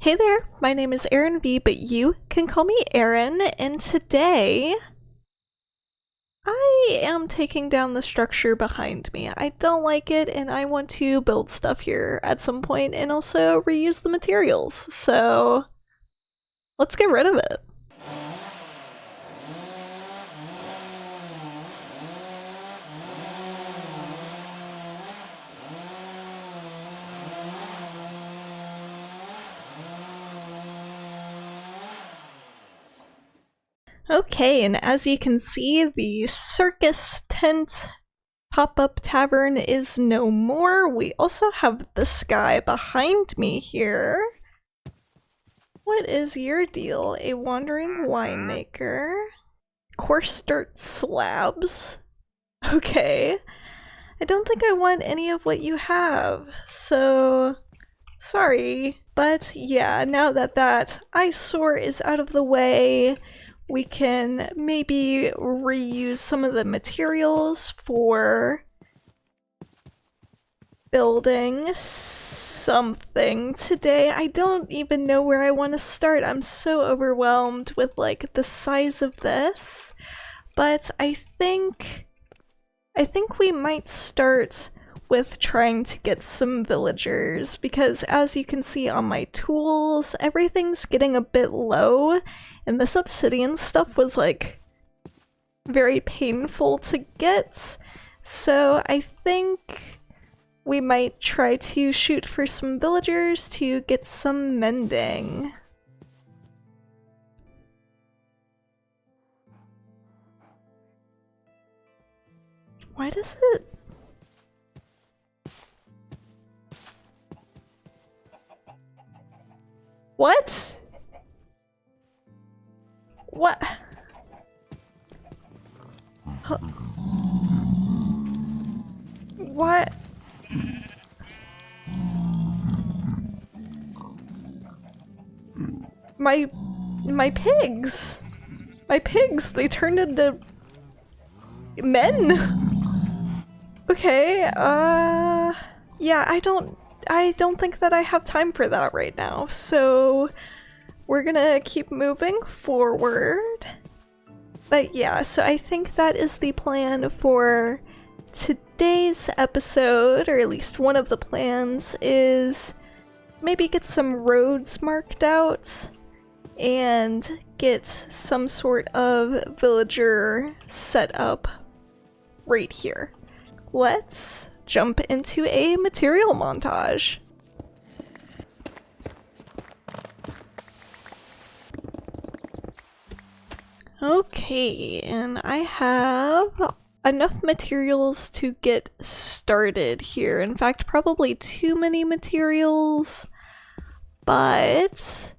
Hey there, my name is Erin V, but you can call me Erin, and today I am taking down the structure behind me. I don't like it, and I want to build stuff here at some point and also reuse the materials, so let's get rid of it. Okay, and as you can see, the circus tent pop-up tavern is no more. We also have this guy behind me here. What is your deal? A wandering winemaker? Coarse dirt slabs? Okay. I don't think I want any of what you have, so sorry. But yeah, now that that eyesore is out of the way, we can maybe reuse some of the materials for building something today. I don't even know where I want to start. I'm so overwhelmed with like the size of this, but I think we might start with trying to get some villagers, because as you can see on my tools, everything's getting a bit low, and this obsidian stuff was like very painful to get, so I think we might try to shoot for some villagers to get some mending. Why does it... What? What? Huh. What? My pigs! My pigs, they turned into men! Okay, yeah, I don't think that I have time for that right now, so we're gonna keep moving forward. But yeah, so I think that is the plan for today's episode, or at least one of the plans, is maybe get some roads marked out and get some sort of villager set up right here. Let's jump into a material montage. Okay, and I have enough materials to get started here. In fact, probably too many materials, but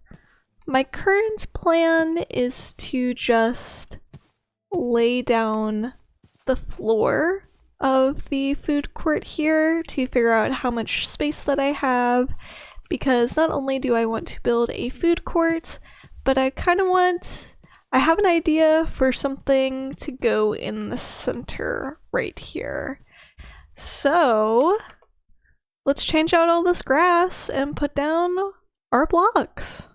my current plan is to just lay down the floor of the food court here to figure out how much space that I have, because not only do I want to build a food court, but I have an idea for something to go in the center right here. So let's change out all this grass and put down our blocks.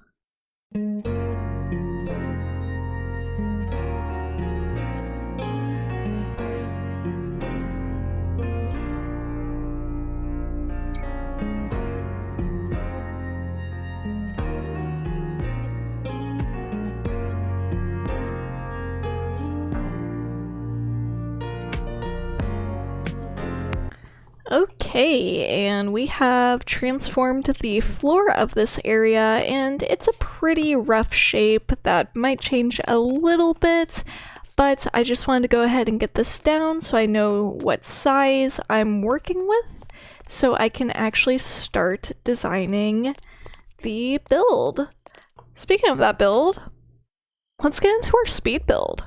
Okay, and we have transformed the floor of this area, and it's a pretty rough shape that might change a little bit, but I just wanted to go ahead and get this down so I know what size I'm working with, so I can actually start designing the build. Speaking of that build, let's get into our speed build.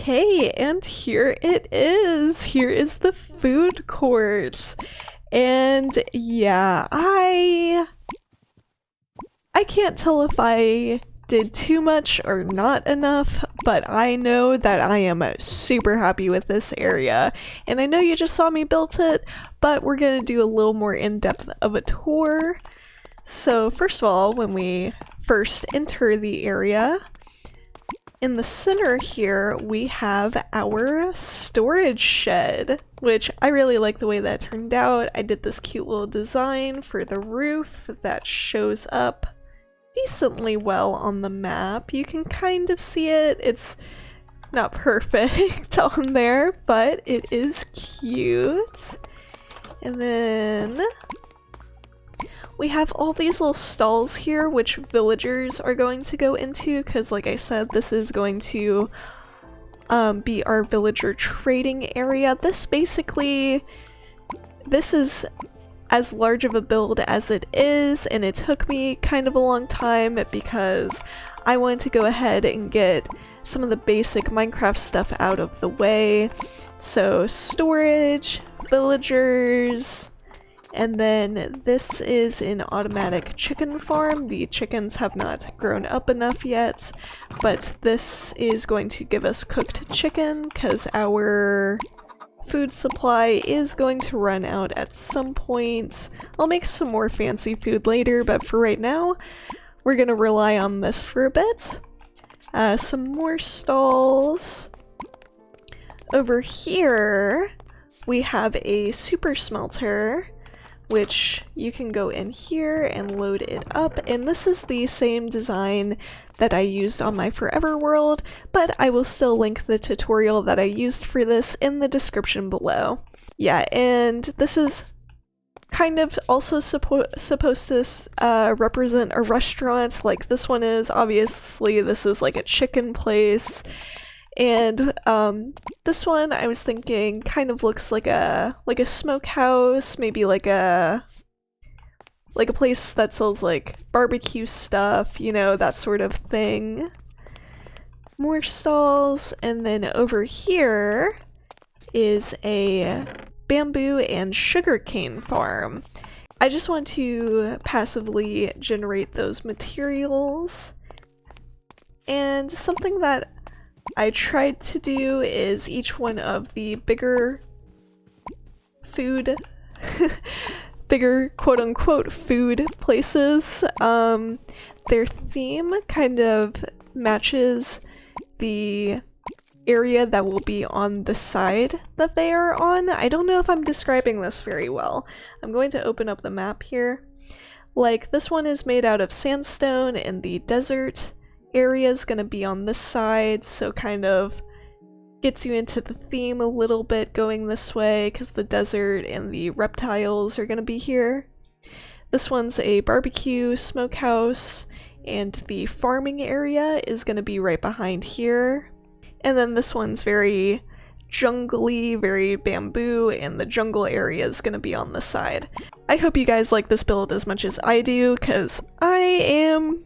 Okay, and here it is. Here is the food court. And yeah, I can't tell if I did too much or not enough, but I know that I am super happy with this area. And I know you just saw me build it, but we're gonna do a little more in-depth of a tour. So first of all, when we first enter the area, in the center here, we have our storage shed, which I really like the way that turned out. I did this cute little design for the roof that shows up decently well on the map. You can kind of see it. It's not perfect on there, but it is cute. And then we have all these little stalls here, which villagers are going to go into, because like I said, this is going to be our villager trading area. This is as large of a build as it is, and it took me kind of a long time because I wanted to go ahead and get some of the basic Minecraft stuff out of the way. So storage, villagers, and then this is an automatic chicken farm. The chickens have not grown up enough yet, but this is going to give us cooked chicken because our food supply is going to run out at some point. I'll make some more fancy food later, but for right now, we're gonna rely on this for a bit. Some more stalls. Over here, we have a super smelter, which you can go in here and load it up, and this is the same design that I used on my Forever world, but I will still link the tutorial that I used for this in the description below. Yeah, and this is kind of also supposed to represent a restaurant like this one is. Obviously, this is like a chicken place. And this one I was thinking kind of looks like a smokehouse, maybe like a place that sells like barbecue stuff, you know, that sort of thing. More stalls, and then over here is a bamboo and sugarcane farm. I just want to passively generate those materials. And something that I tried to do is each one of the bigger bigger quote-unquote food places, their theme kind of matches the area that will be on the side that they are on. I don't know if I'm describing this very well. I'm going to open up the map here. Like, this one is made out of sandstone, and the desert area is going to be on this side, so kind of gets you into the theme a little bit going this way, because the desert and the reptiles are going to be here. This one's a barbecue smokehouse, and the farming area is going to be right behind here. And then this one's very jungly, very bamboo, and the jungle area is going to be on this side. I hope you guys like this build as much as I do, because I am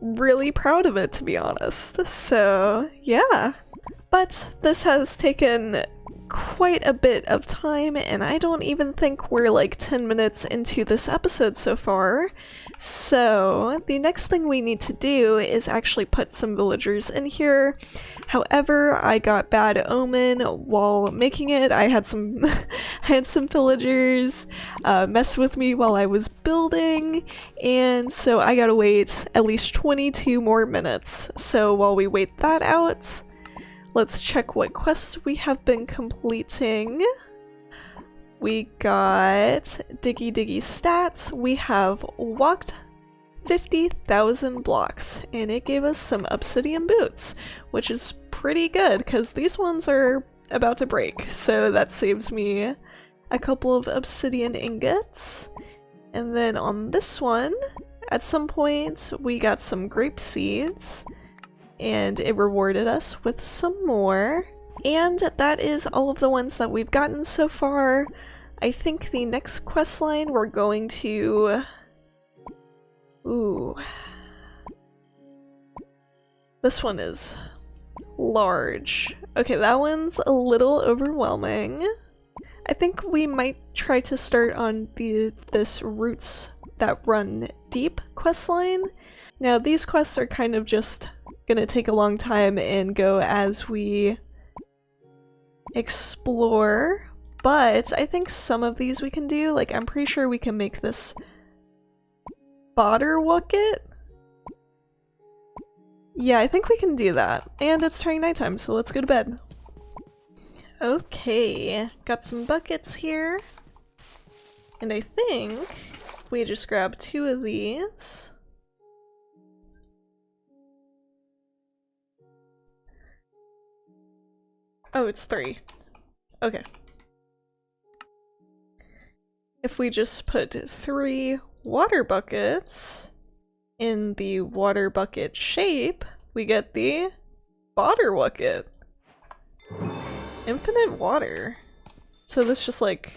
really proud of it, to be honest. So yeah. But this has taken quite a bit of time, and I don't even think we're like 10 minutes into this episode so far. So the next thing we need to do is actually put some villagers in here. However, I got bad omen while making it. I had some villagers mess with me while I was building, and so I gotta wait at least 22 more minutes. So while we wait that out, let's check what quests we have been completing. We got Diggy Diggy stats. We have walked 50,000 blocks, and it gave us some obsidian boots, which is pretty good because these ones are about to break, so that saves me a couple of obsidian ingots. And then on this one, at some point, we got some grape seeds, and it rewarded us with some more. And that is all of the ones that we've gotten so far. I think the next quest line we're going to... Ooh. This one is large. Okay, that one's a little overwhelming. I think we might try to start on this roots that run deep questline. Now these quests are kind of just gonna take a long time and go as we explore, but I think some of these we can do. Like, I'm pretty sure we can make this Botterwucket. Yeah, I think we can do that. And it's turning nighttime, so let's go to bed. Okay, got some buckets here. And I think we just grab 2 of these. Oh, it's 3. Okay. If we just put 3 water buckets in the water bucket shape, we get the Botterwucket. Infinite water. So this just like,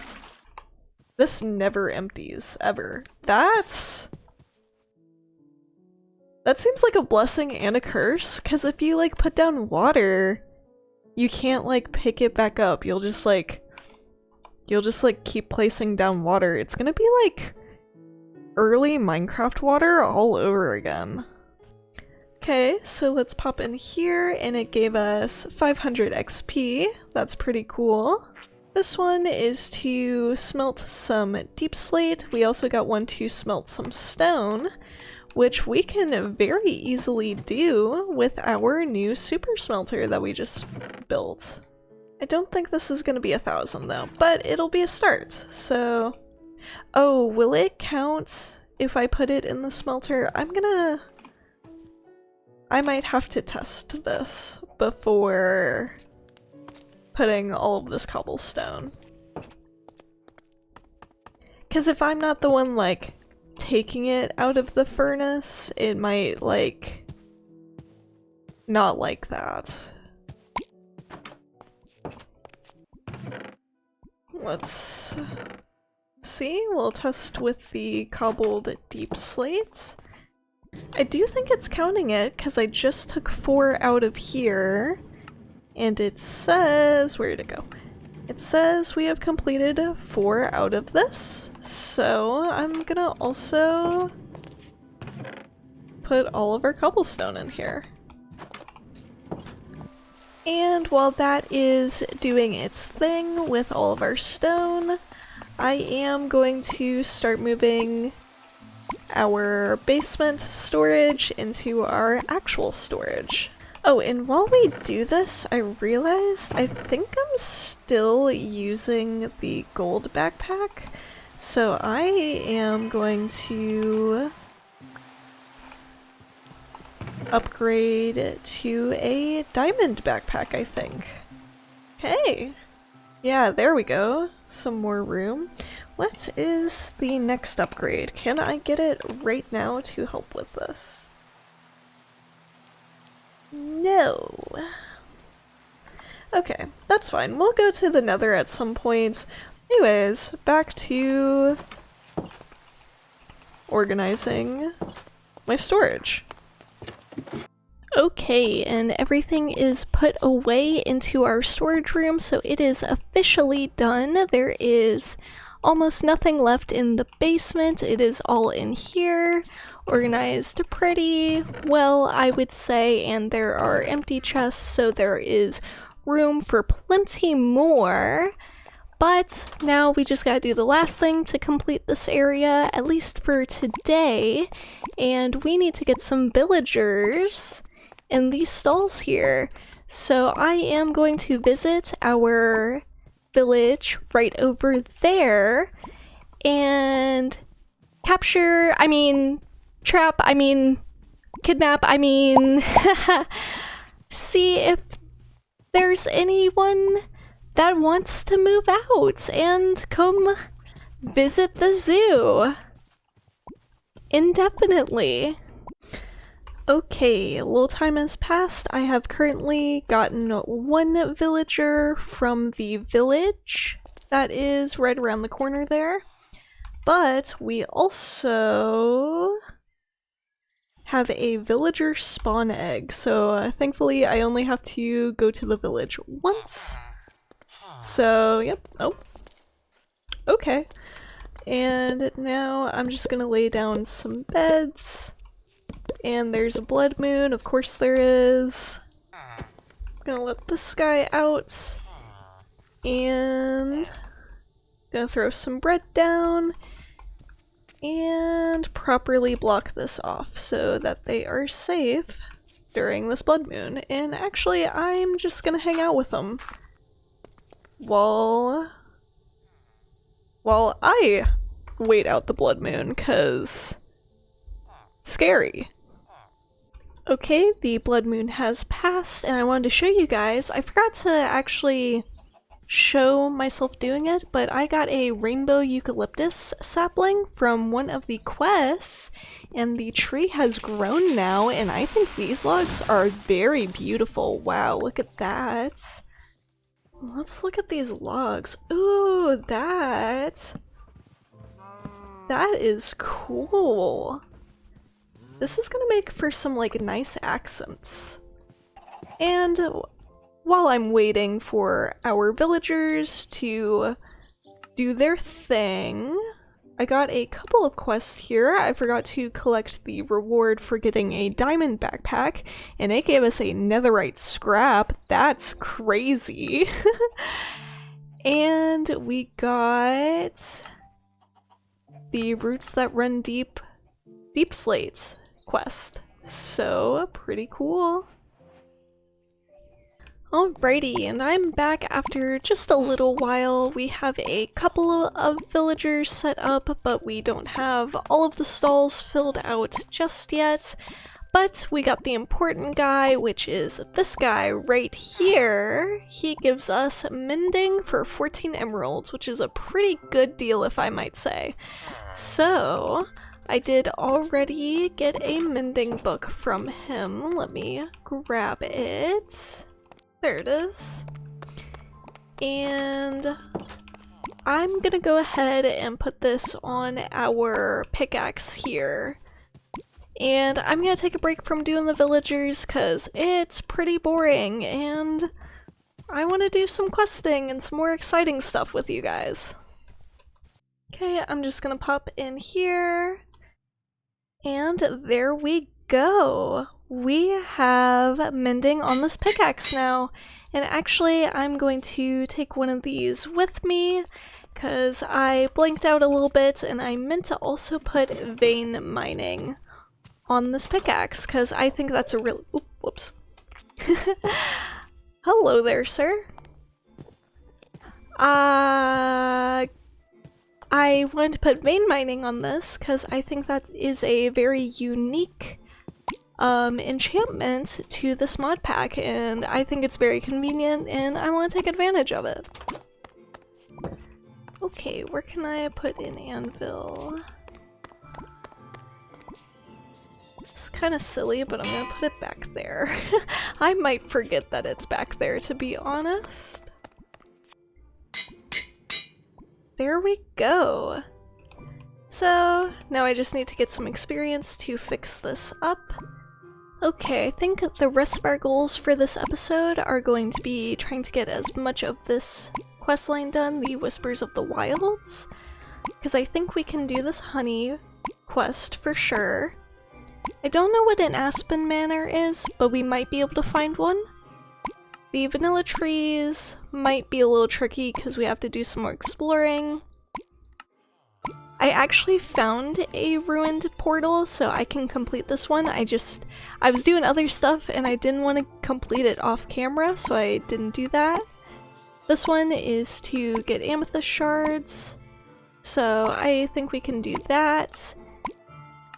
this never empties, ever. That seems like a blessing and a curse, because if you like put down water, you can't like pick it back up. You'll just like keep placing down water. It's gonna be like early Minecraft water all over again. Okay, so let's pop in here, and it gave us 500 XP. That's pretty cool. This one is to smelt some deep slate. We also got one to smelt some stone, which we can very easily do with our new super smelter that we just built. I don't think this is going to be 1,000 though, but it'll be a start, so... Oh, will it count if I put it in the smelter? I might have to test this before putting all of this cobblestone. Because if I'm not the one, like, taking it out of the furnace, it might, like, not like that. Let's see, we'll test with the cobbled deep slates. I do think it's counting it, because I just took 4 out of here, and it says, where did it go? It says we have completed 4 out of this, so I'm gonna also put all of our cobblestone in here. And while that is doing its thing with all of our stone, I am going to start moving our basement storage into our actual storage. Oh, and while we do this, I realized I think I'm still using the gold backpack, so I am going to upgrade to a diamond backpack, I think. Okay. Yeah, there we go. Some more room. What is the next upgrade? Can I get it right now to help with this? No. Okay, that's fine. We'll go to the Nether at some point. Anyways, back to organizing my storage. Okay, and everything is put away into our storage room, so it is officially done. There is almost nothing left in the basement. It is all in here, organized pretty well, I would say, and there are empty chests, so there is room for plenty more. But now we just gotta do the last thing to complete this area, at least for today, and we need to get some villagers in these stalls here. So I am going to visit our village right over there and capture, trap, kidnap, see if there's anyone that wants to move out and come visit the zoo indefinitely. Okay, a little time has passed. I have currently gotten 1 villager from the village that is right around the corner there, but we also have a villager spawn egg. So thankfully I only have to go to the village once. So, yep. Oh. Okay. And now I'm just gonna lay down some beds. And there's a blood moon, of course there is. I'm gonna let this guy out. And gonna throw some bread down. And properly block this off so that they are safe during this blood moon. And actually, I'm just gonna hang out with them while I wait out the blood moon, 'cause scary. Okay, the blood moon has passed, and I wanted to show you guys. I forgot to actually show myself doing it, but I got a rainbow eucalyptus sapling from one of the quests, and the tree has grown now, and I think these logs are very beautiful. Wow, look at that. Let's look at these logs. Ooh, that is cool. This is gonna make for some like nice accents. And while I'm waiting for our villagers to do their thing, I got a couple of quests here. I forgot to collect the reward for getting a diamond backpack, and it gave us a netherite scrap. That's crazy. And we got the roots that run deep slates quest. So pretty cool. Alrighty, and I'm back after just a little while. We have a couple of villagers set up, but we don't have all of the stalls filled out just yet. But we got the important guy, which is this guy right here. He gives us Mending for 14 emeralds, which is a pretty good deal if I might say. So I did already get a Mending book from him. Let me grab it. There it is. And I'm gonna go ahead and put this on our pickaxe here. And I'm gonna take a break from doing the villagers because it's pretty boring and I want to do some questing and some more exciting stuff with you guys. Okay, I'm just gonna pop in here. And there we go. We have Mending on this pickaxe now, and actually I'm going to take one of these with me because I blanked out a little bit and I meant to also put vein mining on this pickaxe because I think that's a real— Oop, whoops. Hello there, sir. I wanted to put vein mining on this because I think that is a very unique enchantment to this mod pack, and I think it's very convenient and I want to take advantage of it. Okay, where can I put an anvil? It's kind of silly, but I'm gonna put it back there. I might forget that it's back there, to be honest. There we go. So now I just need to get some experience to fix this up. Okay, I think the rest of our goals for this episode are going to be trying to get as much of this questline done, the Whispers of the Wilds, because I think we can do this honey quest for sure. I don't know what an aspen manor is, but we might be able to find one. The vanilla trees might be a little tricky because we have to do some more exploring. I actually found a ruined portal, so I can complete this one. I was doing other stuff and I didn't want to complete it off camera, so I didn't do that. This one is to get amethyst shards, so I think we can do that.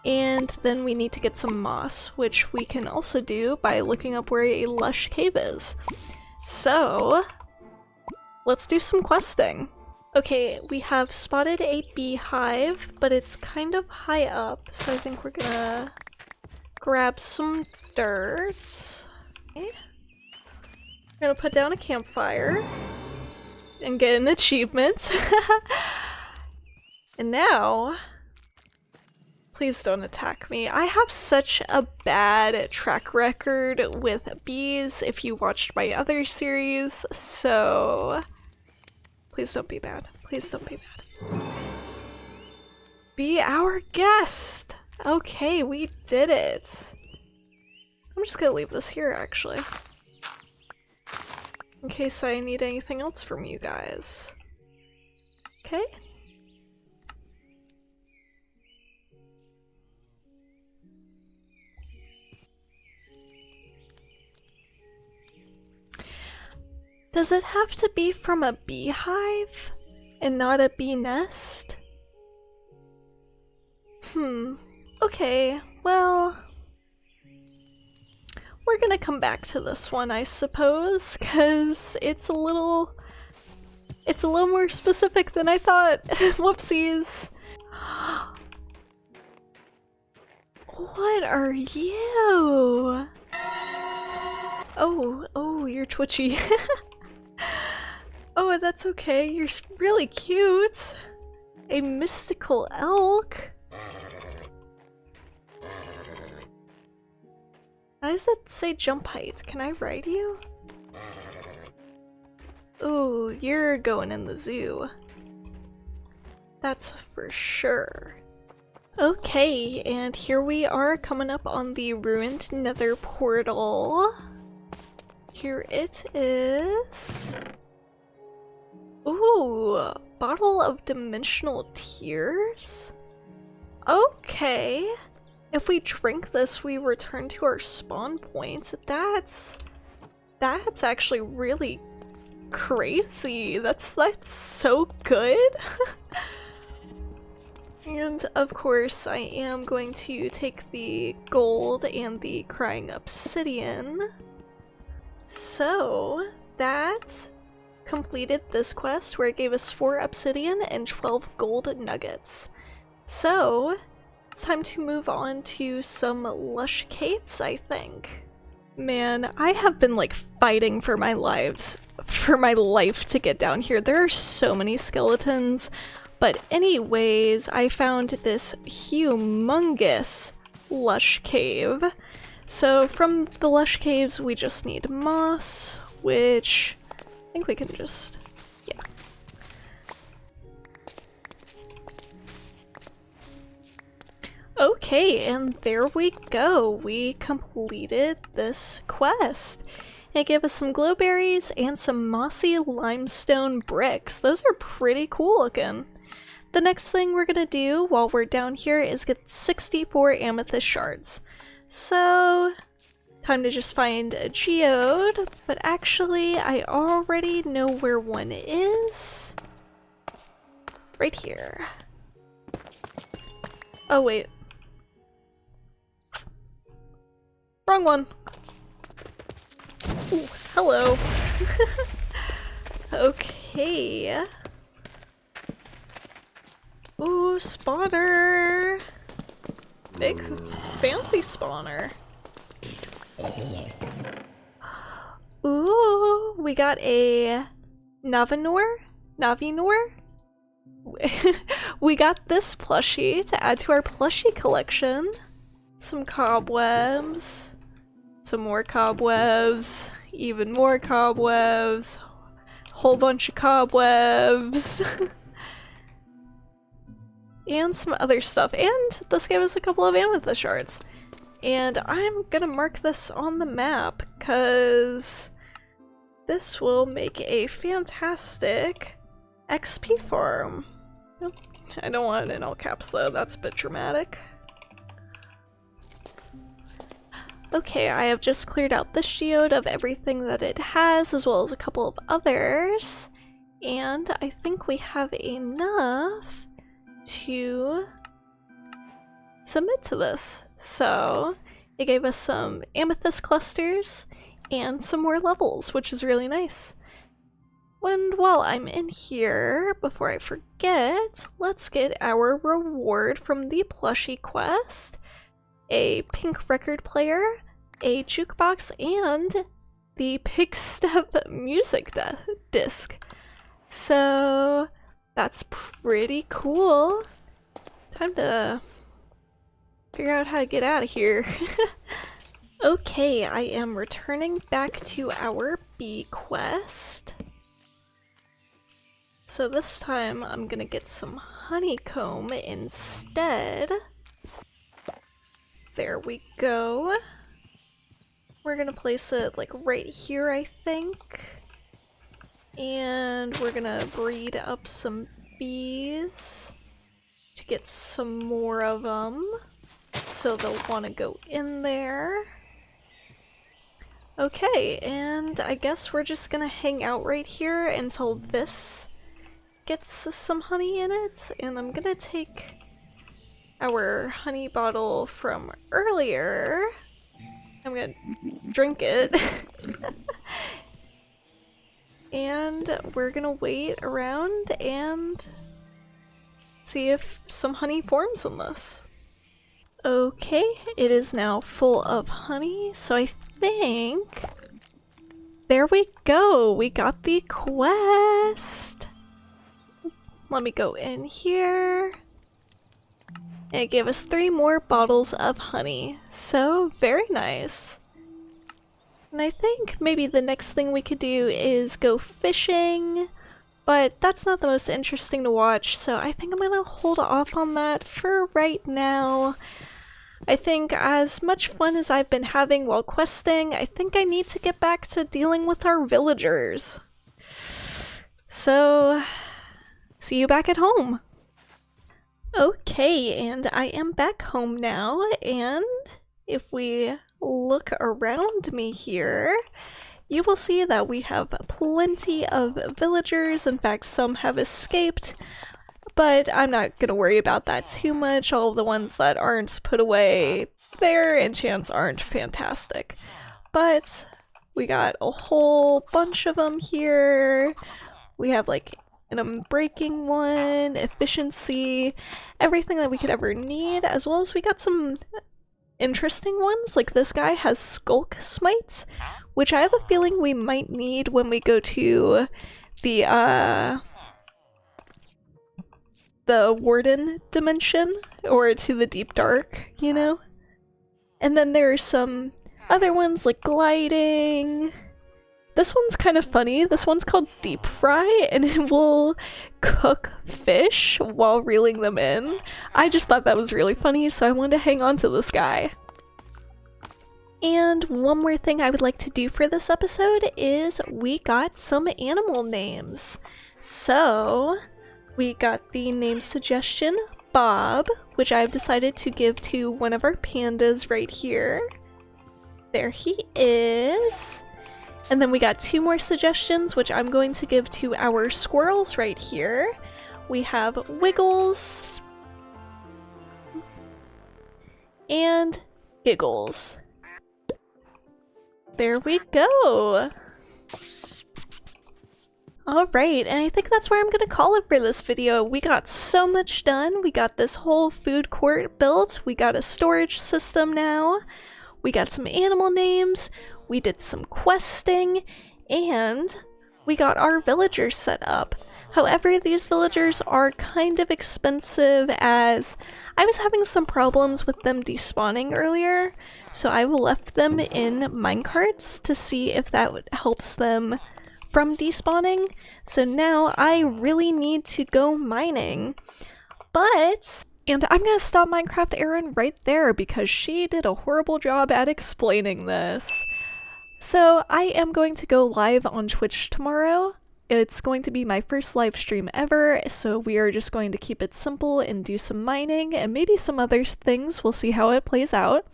And then we need to get some moss, which we can also do by looking up where a Lush Cave is. So let's do some questing. Okay, we have spotted a beehive, but it's kind of high up, so I think we're gonna grab some dirt. Okay. I'm gonna put down a campfire and get an achievement. And now, Please don't attack me. I have such a bad track record with bees if you watched my other series, so please don't be bad. Please don't be bad. Be our guest! Okay, we did it. I'm just gonna leave this here, actually. In case I need anything else from you guys. Okay? Does it have to be from a beehive and not a bee nest? Okay, well, we're gonna come back to this one, I suppose, because it's a little more specific than I thought. Whoopsies. What are you? Oh, you're twitchy. Oh, that's okay. You're really cute. A mystical elk. Why does it say jump height? Can I ride you? Ooh, you're going in the zoo. That's for sure. Okay, and here we are coming up on the ruined Nether portal. Here it is. Ooh, bottle of dimensional tears? Okay. If we drink this, we return to our spawn point. That's actually really crazy. That's so good. And of course, I am going to take the gold and the crying obsidian. So that completed this quest where it gave us 4 obsidian and 12 gold nuggets. So it's time to move on to some Lush Caves, I think. Man, I have been like fighting for my life to get down here. There are so many skeletons. But anyways, I found this humongous Lush Cave. So from the Lush Caves, we just need moss, which I think we can just, yeah. Okay, and there we go. We completed this quest. It gave us some glowberries and some mossy limestone bricks. Those are pretty cool looking. The next thing we're gonna do while we're down here is get 64 amethyst shards. So, time to just find a geode, but actually I already know where one is. Right here. Oh wait. Wrong one. Ooh, hello. Okay. Ooh, spawner! Big fancy spawner. Ooh, we got a Navinor? We got this plushie to add to our plushie collection. Some cobwebs. Some more cobwebs. Even more cobwebs. Whole bunch of cobwebs. And some other stuff. And this gave us a couple of amethyst shards. And I'm gonna mark this on the map because this will make a fantastic XP farm. I don't want it in all caps though, that's a bit dramatic. Okay, I have just cleared out this geode of everything that it has, as well as a couple of others. And I think we have enough to submit to this. So it gave us some amethyst clusters and some more levels, which is really nice. And while I'm in here, before I forget, let's get our reward from the plushie quest. A pink record player, a jukebox, and the Pig Step music disc. So that's pretty cool. Time to figure out how to get out of here. Okay, I am returning back to our bee quest. So this time I'm gonna get some honeycomb instead. There we go. We're gonna place it like right here, I think. And we're gonna breed up some bees to get some more of them. So they'll want to go in there. Okay, and I guess we're just gonna hang out right here until this gets some honey in it. And I'm gonna take our honey bottle from earlier. I'm gonna drink it. And we're gonna wait around and see if some honey forms in this. Okay, it is now full of honey, so I think... There we go! We got the quest! Let me go in here. And it gave us 3 more bottles of honey, so very nice. And I think maybe the next thing we could do is go fishing, but that's not the most interesting to watch, so I think I'm gonna hold off on that for right now. I think as much fun as I've been having while questing, I think I need to get back to dealing with our villagers. So, see you back at home! Okay, and I am back home now, and if we look around me here, you will see that we have plenty of villagers. In fact, some have escaped, but I'm not gonna worry about that too much. All of the ones that aren't put away, their enchants aren't fantastic. But we got a whole bunch of them here. We have like an unbreaking one, efficiency, everything that we could ever need, as well as we got some interesting ones, like this guy has Skulk Smites, which I have a feeling we might need when we go to the Warden dimension, or to the Deep Dark, you know? And then there are some other ones like gliding. This one's kind of funny. This one's called Deep Fry, and it will cook fish while reeling them in. I just thought that was really funny, so I wanted to hang on to this guy. And one more thing I would like to do for this episode is we got some animal names. So, we got the name suggestion, Bob, which I've decided to give to one of our pandas right here. There he is. And then we got 2 more suggestions, which I'm going to give to our squirrels right here. We have Wiggles and Giggles. There we go! Alright, and I think that's where I'm gonna call it for this video. We got so much done. We got this whole food court built. We got a storage system now. We got some animal names. We did some questing, and we got our villagers set up. However, these villagers are kind of expensive, as I was having some problems with them despawning earlier, so I left them in minecarts to see if that helps them from despawning. So now I really need to go mining. And I'm gonna stop Minecraft Erin right there because she did a horrible job at explaining this. So I am going to go live on Twitch tomorrow. It's going to be my first live stream ever, so we are just going to keep it simple and do some mining and maybe some other things. We'll see how it plays out.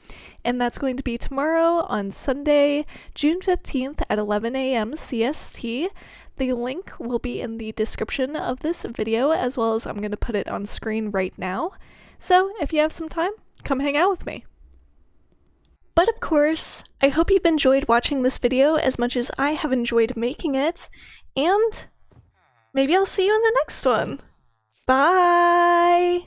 And that's going to be tomorrow on Sunday, June 15th at 11 a.m. CST. The link will be in the description of this video, as well as I'm going to put it on screen right now. So if you have some time, come hang out with me. But of course, I hope you've enjoyed watching this video as much as I have enjoyed making it, and maybe I'll see you in the next one. Bye!